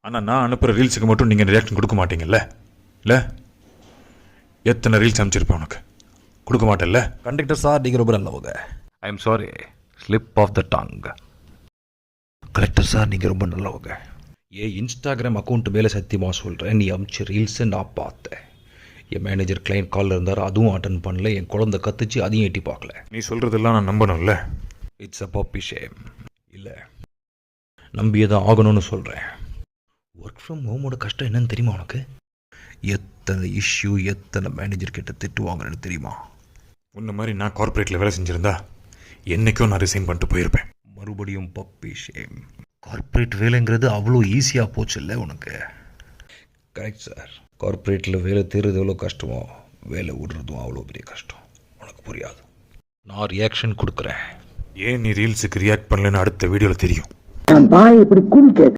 ஆனால் நான் அனுப்புகிற ரீல்ஸுக்கு மட்டும் நீங்கள் ரியாக்ஷன் கொடுக்க மாட்டீங்கல்ல? இல்லை, எத்தனை ரீல்ஸ் அனுப்பிச்சிருப்பேன் உனக்கு, கொடுக்க மாட்டேன்ல? கண்டக்டர் சார், நீங்கள் ரொம்ப நல்லவங்க. I am sorry, slip of the tongue. Collector sir, நீங்கள் ரொம்ப நல்லவங்க. என் இன்ஸ்டாகிராம் அக்கௌண்ட் மேலே சத்தியமாக சொல்கிறேன், நீ அமிச்ச ரீல்ஸை நான் பார்த்தேன். என் மேனேஜர் கிளைண்ட் காலில் இருந்தார், அதுவும் அட்டன் பண்ணல. என் குழந்தை கத்துச்சு, அதையும் எட்டி பார்க்கல. நீ சொல்கிறதெல்லாம் நான் நம்பணும்ல? It's a puppy shame. இல்லை, நம்பியே தான் ஆகணும்னு சொல்கிறேன். ஒர்க் ஃப்ரம் ஹோமோட கஷ்டம் என்னன்னு தெரியுமா உனக்கு? எத்தனை இஷ்யூ, எத்தனை மேனேஜர் கிட்ட திட்டு வாங்குறேன்னு தெரியுமா? உன்ன மாதிரி நான் கார்ப்பரேட்டில் வேலை செஞ்சுருந்தா என்றைக்கும் நான் ரிசைன் பண்ணிட்டு போயிருப்பேன். மறுபடியும் பப்பி ஷேம். கார்ப்பரேட் வேலைங்கிறது அவ்வளோ ஈஸியாக போச்சு இல்லை உனக்கு? Correct sir. கார்ப்பரேட்டில் வேலை தேர்றது எவ்வளோ கஷ்டமோ, வேலை விடுறதும் அவ்வளோ பெரிய கஷ்டம். உனக்கு புரியாது. நான் ரியாக்ஷன் கொடுக்குறேன். ஏன் நீ ரீல்ஸுக்கு ரியாக்ட் பண்ணலன்னு அடுத்த வீடியோவில் தெரியும்.